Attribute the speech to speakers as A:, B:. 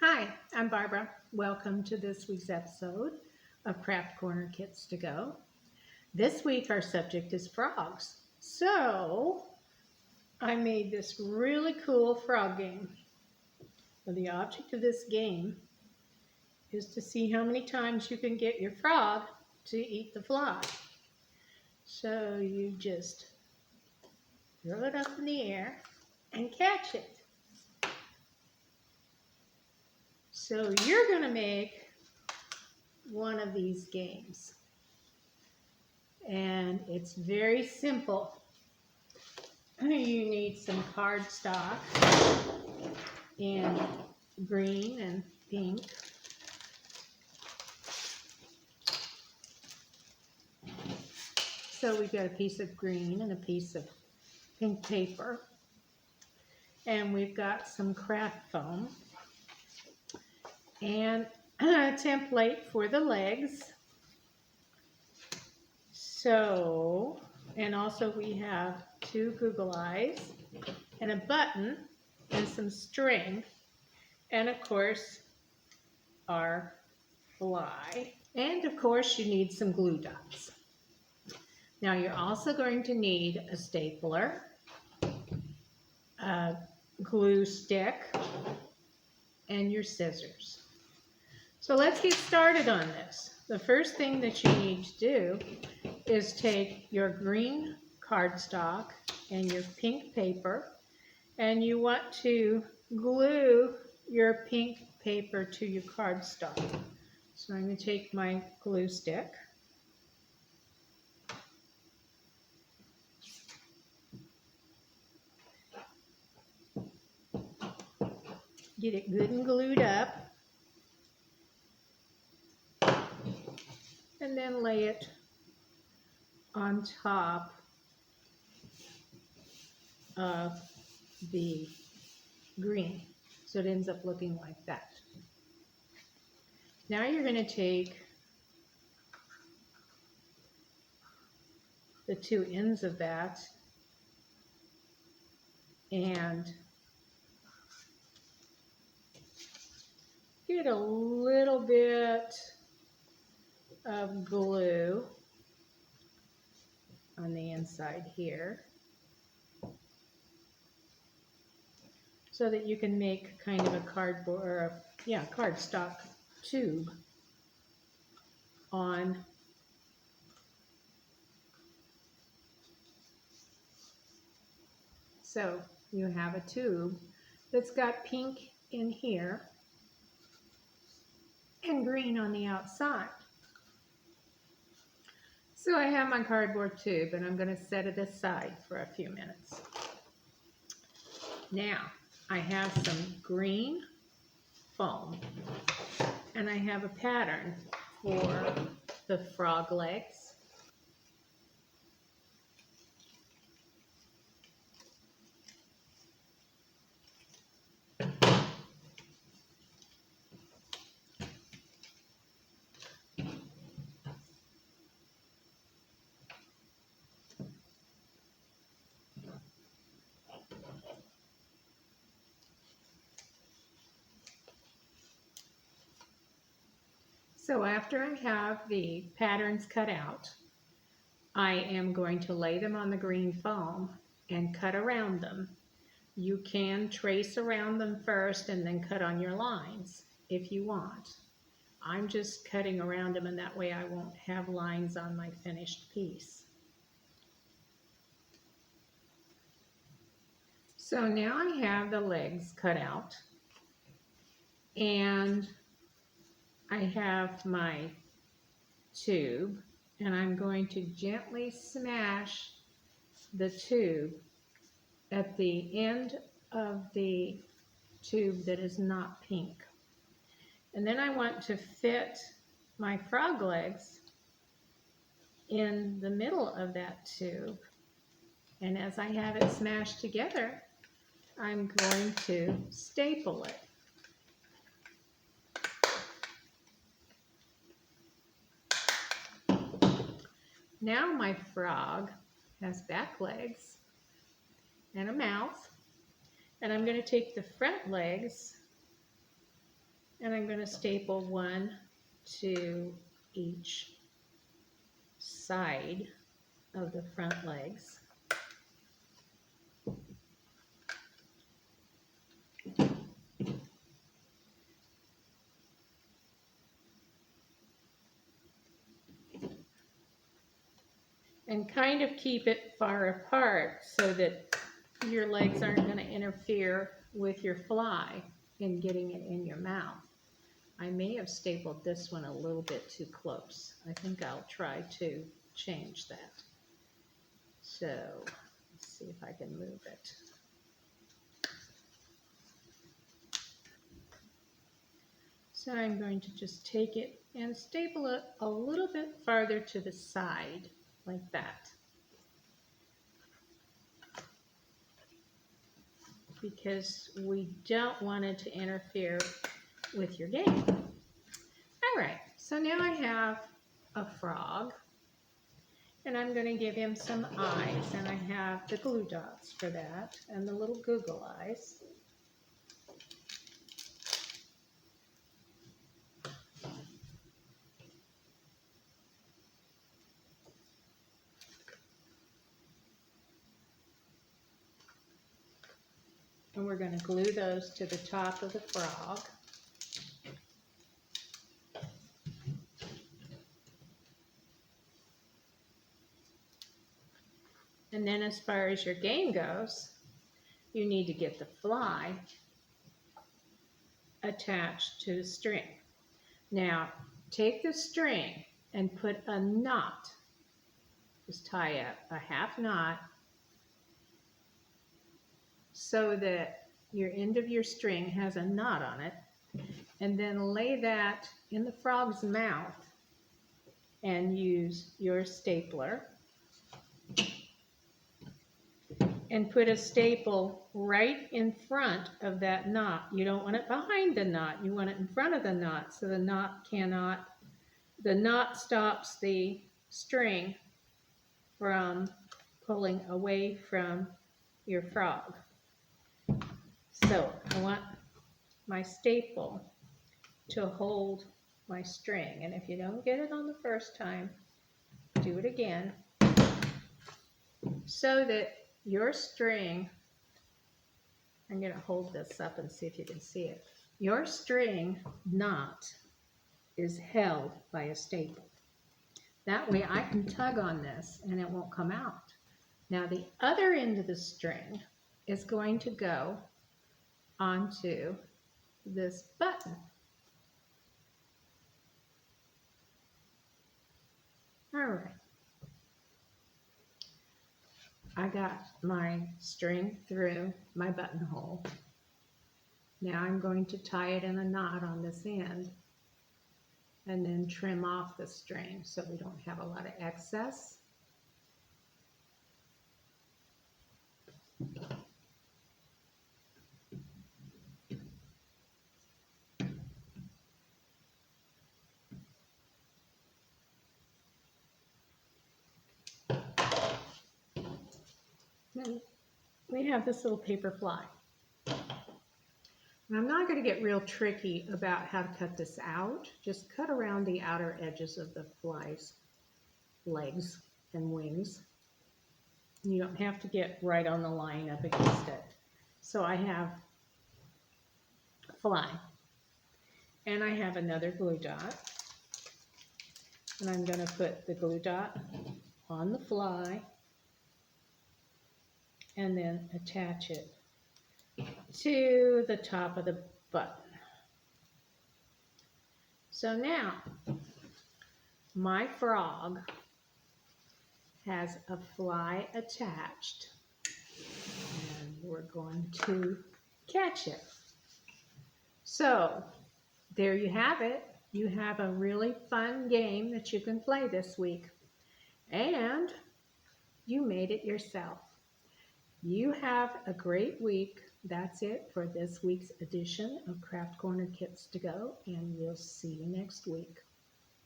A: Hi, I'm Barbara. Welcome to this week's episode of Craft Corner Kits to Go. This week our subject is frogs. So I made this really cool frog game. Well, the object of this game is to see how many times you can get your frog to eat the fly. So you just throw it up in the air and catch it. So you're going to make one of these games. And it's very simple. You need some cardstock in green and pink. So we've got a piece of green and a piece of pink paper. And we've got some craft foam and a template for the legs. So, and also we have two Google eyes and a button and some string. And of course, our fly. And of course, you need some glue dots. Now you're also going to need a stapler, a glue stick, and your scissors. So let's get started on this. The first thing that you need to do is take your green cardstock and your pink paper, and you want to glue your pink paper to your cardstock. So I'm going to take my glue stick. Get it good and glued up. And then lay it on top of the green. So it ends up looking like that. Now you're going to take the two ends of that and get a little bit of glue on the inside here so that you can make kind of a cardboard or cardstock tube on so you have a tube that's got pink in here and green on the outside. So I have my cardboard tube and I'm going to set it aside for a few minutes. Now I have some green foam and I have a pattern for the frog legs. So after I have the patterns cut out, I am going to lay them on the green foam and cut around them. You can trace around them first and then cut on your lines if you want. I'm just cutting around them and that way I won't have lines on my finished piece. So now I have the legs cut out and I have my tube and I'm going to gently smash the tube at the end of the tube that is not pink. And then I want to fit my frog legs in the middle of that tube. And as I have it smashed together, I'm going to staple it. Now my frog has back legs and a mouth, and I'm going to take the front legs And I'm going to staple one to each side of the front legs. And kind of keep it far apart so that your legs aren't going to interfere with your fly in getting it in your mouth. I may have stapled this one a little bit too close. I think I'll try to change that. So let's see if I can move it. So I'm going to just take it and staple it a little bit farther to the side, like that. Because we don't want it to interfere with your game. All right, so now I have a frog, and I'm going to give him some eyes, and I have the glue dots for that, and the little Google eyes. And we're going to glue those to the top of the frog. And then as far as your game goes, you need to get the fly attached to the string. Now, take the string and put a knot. Just tie up a half knot so that your end of your string has a knot on it, and then lay that in the frog's mouth and use your stapler and put a staple right in front of that knot. You don't want it behind the knot, you want it in front of the knot so the knot stops the string from pulling away from your frog. So I want my staple to hold my string, and if you don't get it on the first time, do it again so that your string, I'm going to hold this up and see if you can see it. Your string knot is held by a staple. That way I can tug on this and it won't come out. Now the other end of the string is going to go onto this button. All right. I got my string through my buttonhole. Now I'm going to tie it in a knot on this end and then trim off the string so we don't have a lot of excess. Then we have this little paper fly. And I'm not going to get real tricky about how to cut this out. Just cut around the outer edges of the fly's legs and wings. You don't have to get right on the line up against it. So I have a fly. And I have another glue dot. And I'm going to put the glue dot on the fly and then attach it to the top of the button. So now my frog has a fly attached and we're going to catch it. So there you have it. You have a really fun game that you can play this week, and you made it yourself. You have a great week. That's it for this week's edition of Craft Corner Kits to Go, and we'll see you next week.